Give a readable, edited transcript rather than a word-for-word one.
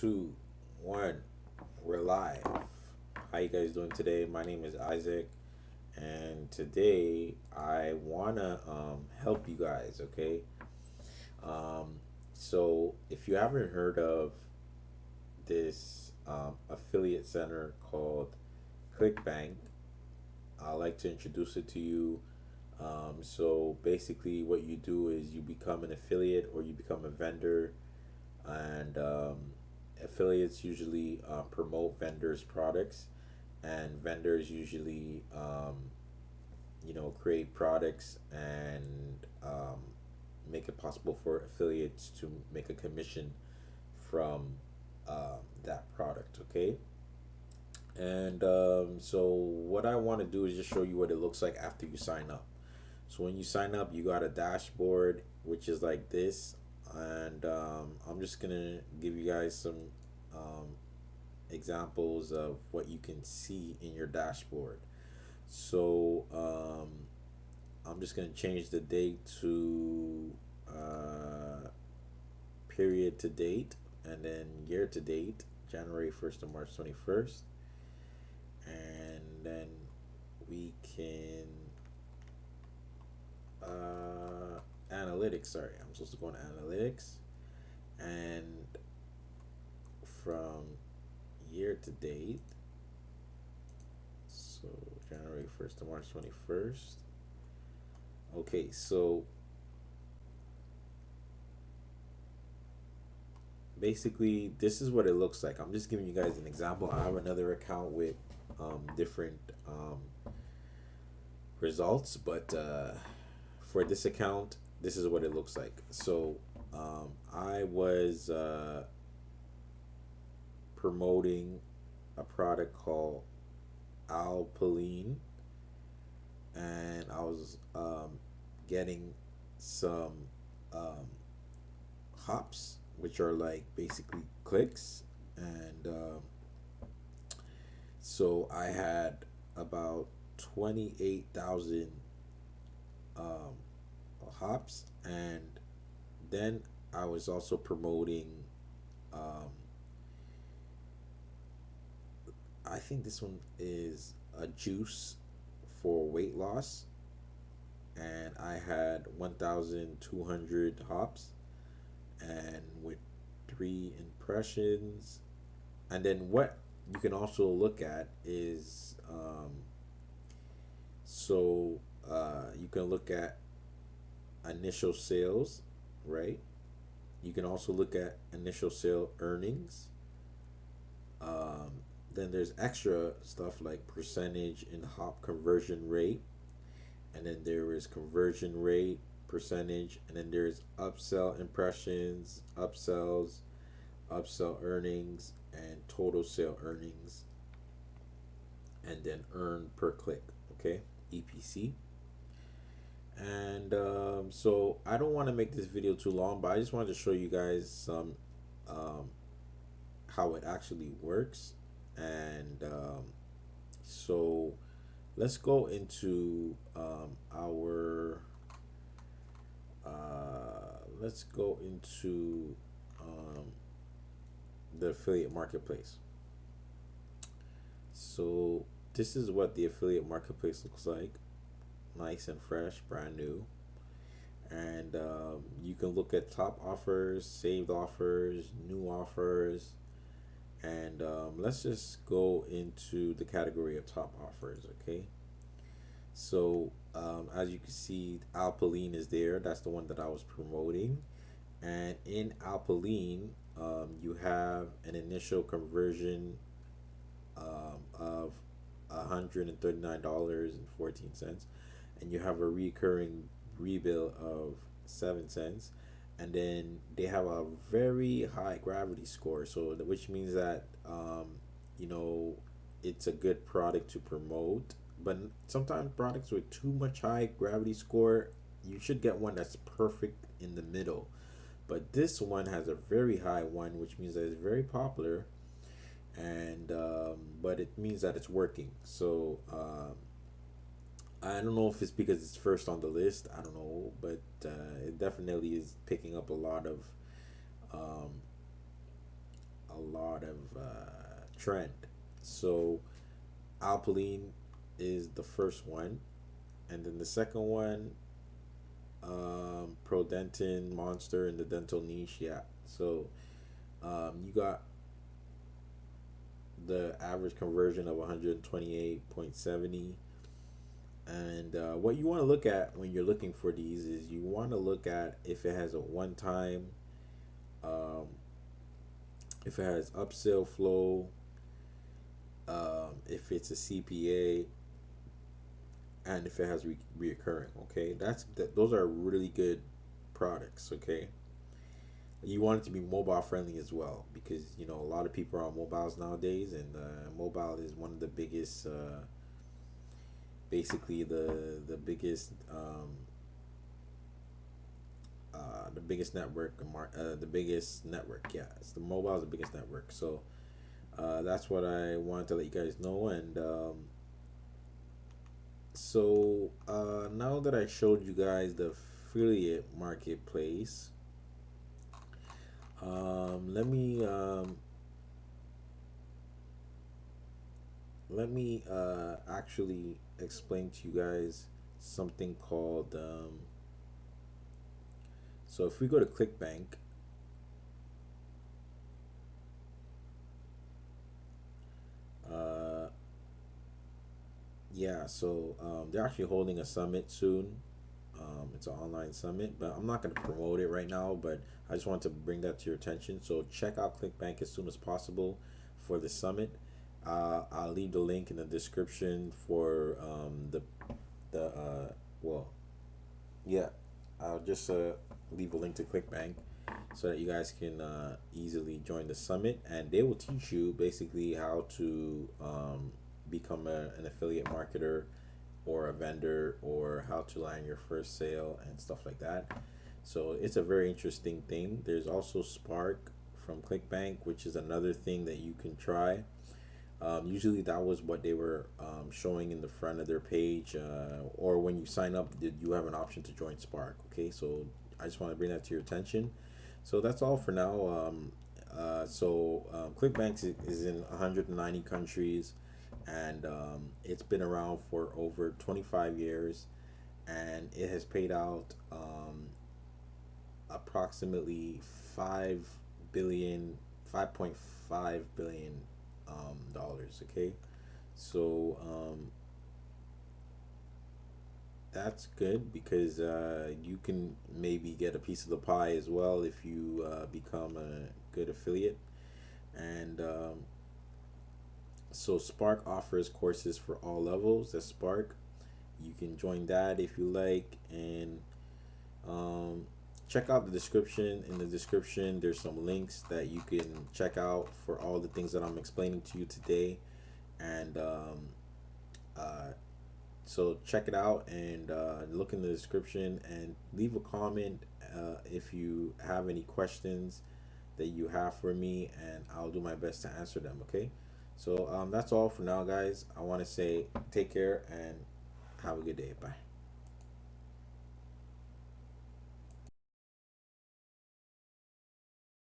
two, one. We're live. How you guys doing today? My name is Isaac, and today I wanna help you guys. Okay. Um, so if you haven't heard of this affiliate center called ClickBank, I'd like to introduce it to you. So basically, what you do is you become an affiliate or you become a vendor, and affiliates usually promote vendors' products, and vendors usually create products and make it possible for affiliates to make a commission from that product. Okay. And so what I want to do is just show you what it looks like after you sign up. So when you sign up, you got a dashboard which is like this, and I'm just gonna give you guys some um, examples of what you can see in your dashboard. So I'm just gonna change the date to period to date, and then year to date, January 1st to March 21st, and then we can analytics. Sorry, I'm supposed to go on analytics, and from year to date, so January 1st to March 21st. Okay, so basically this is what it looks like. I'm just giving you guys an example. I have another account with different results, but for this account, this is what it looks like. So I was promoting a product called Alpaline, and I was getting some um, hops, which are like basically clicks, and so I had about 28,000 um, hops, and then I was also promoting. Um, I think this one is a juice for weight loss, and I had 1,200 hops, and with three impressions. And then what you can also look at is you can look at initial sales, right? You can also look at initial sale earnings. Um, then there's extra stuff like percentage in hop conversion rate, and then there is conversion rate percentage, and then there's upsell impressions, upsell earnings, and total sale earnings, and then earn per click. Okay, EPC. And so I don't want to make this video too long, but I just wanted to show you guys some um, how it actually works. And so let's go into our let's go into the affiliate marketplace. So this is what the affiliate marketplace looks like. Nice and fresh, brand new. And you can look at top offers, saved offers, new offers, and let's just go into the category of top offers. Okay, so as you can see, Alpaline is there. That's the one that I was promoting. And in Alpaline, you have an initial conversion of $139.14, and you have a recurring rebill of 7 cents, and then they have a very high gravity score, so which means that you know it's a good product to promote. But sometimes products with too much high gravity score, you should get one that's perfect in the middle. But this one has a very high one, which means that it's very popular, and but it means that it's working. So I don't know if it's because it's first on the list. I don't know, but it definitely is picking up um, a lot of trend. So Alpaline is the first one, and then the second one, Prodentin Monster in the dental niche. Yeah. So you got the average conversion of 128.70. And what you want to look at when you're looking for these is you want to look at if it has a one time, um, if it has upsell flow, if it's a CPA, and if it has reoccurring. Okay, those are really good products. Okay, you want it to be mobile friendly as well because you know a lot of people are on mobiles nowadays, and mobile is one of the biggest, basically the biggest network, the biggest network. Yeah, it's the mobile is the biggest network. So that's what I wanted to let you guys know. And now that I showed you guys the affiliate marketplace, let me actually explain to you guys something called so if we go to ClickBank, uh, yeah, so they're actually holding a summit soon. It's an online summit, but I'm not going to promote it right now. But I just want to bring that to your attention. So check out ClickBank as soon as possible for the summit. I'll leave the link in the description for the well, yeah, I'll just leave a link to ClickBank so that you guys can easily join the summit, and they will teach you basically how to become an affiliate marketer or a vendor, or how to land your first sale and stuff like that. So it's a very interesting thing. There's also Spark from ClickBank, which is another thing that you can try. Usually that was what they were showing in the front of their page, or when you sign up, did you have an option to join Spark? Okay, so I just want to bring that to your attention. So that's all for now. ClickBank is in 190 countries, and it's been around for over 25 years, and it has paid out approximately 5 billion, 5.5 billion dollars. Okay, so that's good because you can maybe get a piece of the pie as well if you become a good affiliate. And so Spark offers courses for all levels. That's Spark. You can join that if you like, and um, check out the description. In the description, there's some links that you can check out for all the things that I'm explaining to you today. And uh, so check it out, and look in the description and leave a comment if you have any questions that you have for me, and I'll do my best to answer them. Okay, so that's all for now, guys. I want to say take care and have a good day. Bye.